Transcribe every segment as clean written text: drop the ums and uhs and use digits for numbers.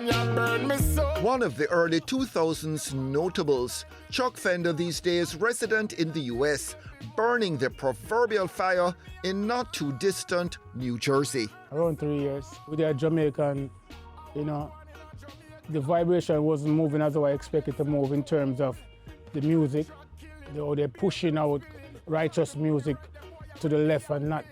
one you burn me so. One of the early 2000s notables, Chuck Fenda these days resident in the US, burning the proverbial fire in not too distant New Jersey. Around 3 years, with the Jamaican, the vibration wasn't moving as I expected to move in terms of the music. They're pushing out righteous music to the left and not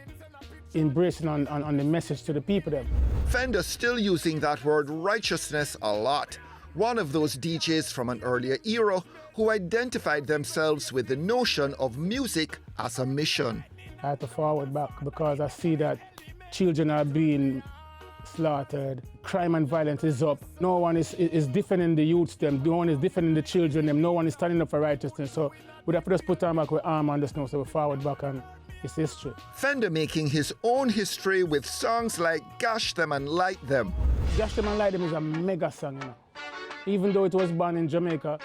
embracing on the message to the people then. Fenda still using that word righteousness a lot. One of those DJs from an earlier era who identified themselves with the notion of music as a mission. I had to forward back because I see that children are being slaughtered, crime and violence is up. No one is defending the youths them, no one is defending the children them, no one is standing up for righteousness. So we have to just put our back with arm on the snow, so we forward back and it's history. Fenda making his own history with songs like Gash Them and Light Them. Gash Them and Light Them is a mega song, Even though it was born in Jamaica,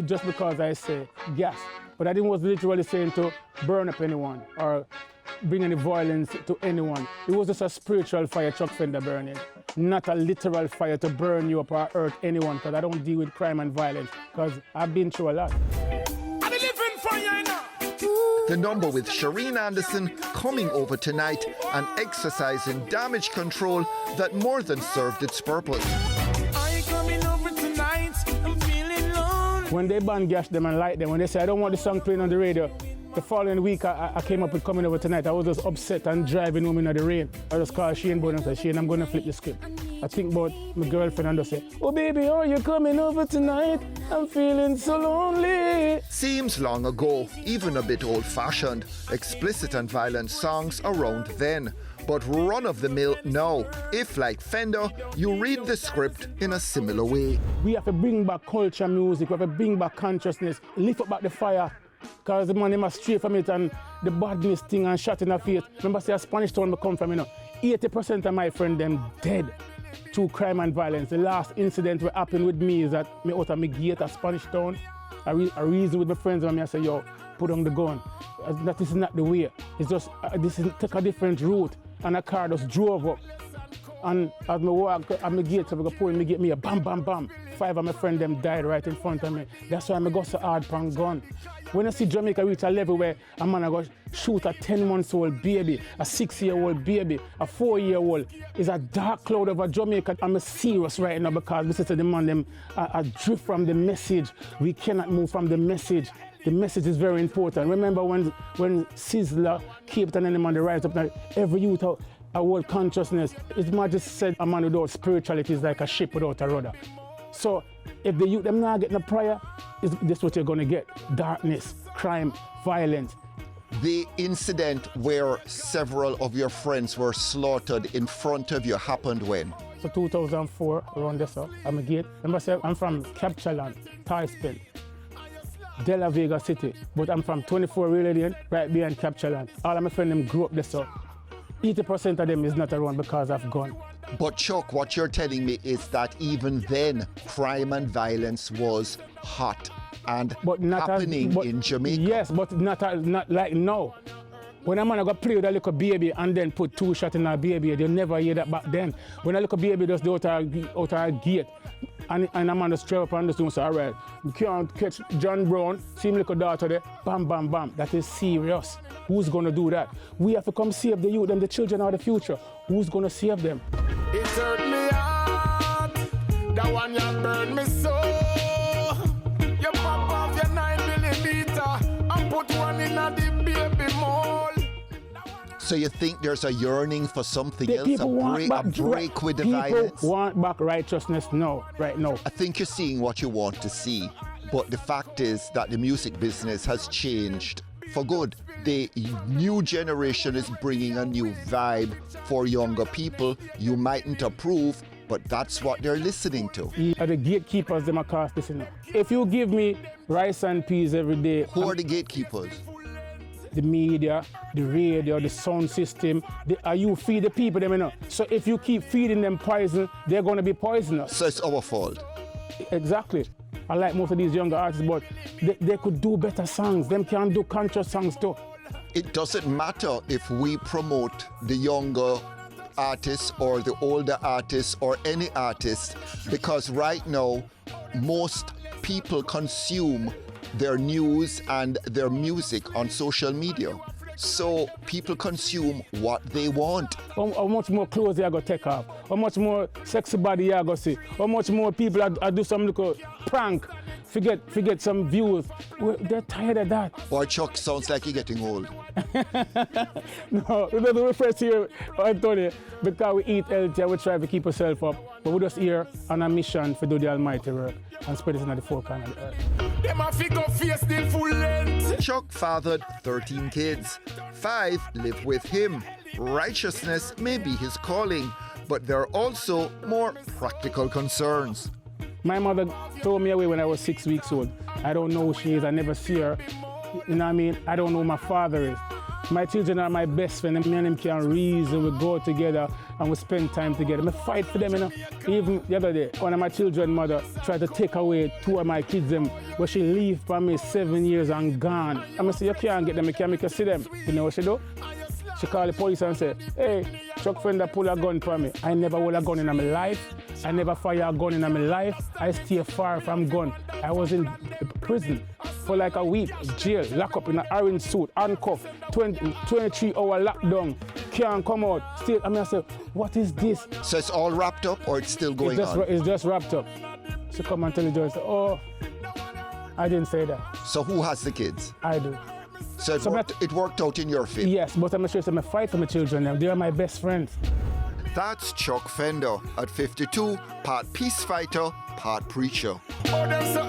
just because I say gas. But I didn't was literally saying to burn up anyone or bring any violence to anyone. It was just a spiritual fire Chuck Fenda burning, not a literal fire to burn you up or hurt anyone, because I don't deal with crime and violence, because I've been through a lot. The number with Shireen Anderson coming over tonight and exercising damage control that more than served its purpose. Are you coming over tonight? I'm feeling lonely. When they banned Gash Them and Light Them, when they said I don't want the song playing on the radio, the following week I came up with Coming Over Tonight. I was just upset and driving home in the rain. I just called Shane Bone and said, Shane, I'm going to flip the script. I think about my girlfriend and just say, oh baby, are you coming over tonight? I'm feeling so lonely. Seems long ago, even a bit old-fashioned, explicit and violent songs around then. But run-of-the-mill now, if like Fenda, you read the script in a similar way. We have to bring back culture music, we have to bring back consciousness, lift up back the fire. Because the man they must stray from it and the badness thing and shot in the face. Remember say a Spanish town I come from, 80% of my friends them dead through crime and violence. The last incident that happened with me is that me out of my gate at Spanish town. I reason with my friends and I say, yo, put on the gun. That is not the way. It's just, take a different route. And a car just drove up. And as I walk at my gate, so I pull me get me a bam, bam, bam. 5 of my friends them died right in front of me. That's why I go so hard pan gun. When I see Jamaica reach a level where a man I go shoot a 10-month-old baby, a 6-year-old baby, a 4-year-old, it's a dark cloud over Jamaica. I'm serious right now because we say to the man them I drift from the message. We cannot move from the message. The message is very important. Remember when Sizzler, Cape Town and them on the rise up now, every youth out a world consciousness. His Majesty said a man without spirituality is like a ship without a rudder. So if the youth them not getting a prayer, this is what you're gonna get. Darkness, crime, violence. The incident where several of your friends were slaughtered in front of you happened when? So 2004, around this up, I'm a gate. Remember say I'm from Captureland, Thaispel, De La Vega City, but I'm from 24 Real Lane, right behind Captureland. All of my friends them grew up this up. 80% of them is not around because of gun. But Chuck, what you're telling me is that even then, crime and violence was hot and happening in Jamaica. Yes, but not like now. When a man got play with a little baby and then put 2 shots in a baby, they never hear that back then. When a little baby just go out a gate and a man just drive up and just do so, all right, we can't catch John Brown, see him little daughter there, bam, bam, bam. That is serious. Who's gonna do that? We have to come save the youth, them, the children are the future. Who's gonna save them? It hurt me hard, that one you burn me so. You pop off your 9mm and put one in the baby mold. So you think there's a yearning for something else, a break with the violence? People want back righteousness now, right now. I think you're seeing what you want to see, but the fact is that the music business has changed for good. The new generation is bringing a new vibe for younger people. You mightn't approve, but that's what they're listening to. The gatekeepers, them are cast this, If you give me rice and peas every day... Who are the gatekeepers? The media, the radio, the sound system. You feed the people, them, So if you keep feeding them poison, they're going to be poisonous. So it's our fault. Exactly. I like most of these younger artists, but they could do better songs. Them can do conscious songs too. It doesn't matter if we promote the younger artists or the older artists or any artist, because right now most people consume their news and their music on social media. So people consume what they want. How much more clothes you go take off? How much more sexy body you go see? How much more people are do some little prank? Forget some views. They're tired of that. Boy, Chuck sounds like you're getting old. No, we don't refer to you, Anthony, because we eat healthy and we try to keep ourselves up. But we're just here on a mission to do the almighty work and spread it in the four corners of the earth. Them a figure face still full length. Chuck fathered 13 kids. 5 live with him. Righteousness may be his calling, but there are also more practical concerns. My mother threw me away when I was 6 weeks old. I don't know who she is. I never see her. You know what I mean? I don't know who my father is. My children are my best friend. Me and them can reason. We go together and we spend time together. I fight for them, you know. Even the other day, one of my children's mother tried to take away 2 of my kids, them, where she leave for me 7 years and gone. I say, you can't get them, you can't make her see them. You know what she do? She called the police and said, hey, Chuck Fenda pull a gun for me. I never hold a gun in my life. I never fire a gun in my life. I stay far from gun. I was in prison for like a week, jail, lock up in an orange suit, handcuffed, 23-hour lockdown, can't come out. Still, I said, what is this? So it's all wrapped up or it's still going on? It's just wrapped up. She come and tell the judge, oh, I didn't say that. So who has the kids? I do. So it worked out in your favor? Yes, but I'm sure I fight for my children now. They are my best friends. That's Chuck Fenda at 52, part peace fighter, part preacher. Oh, them so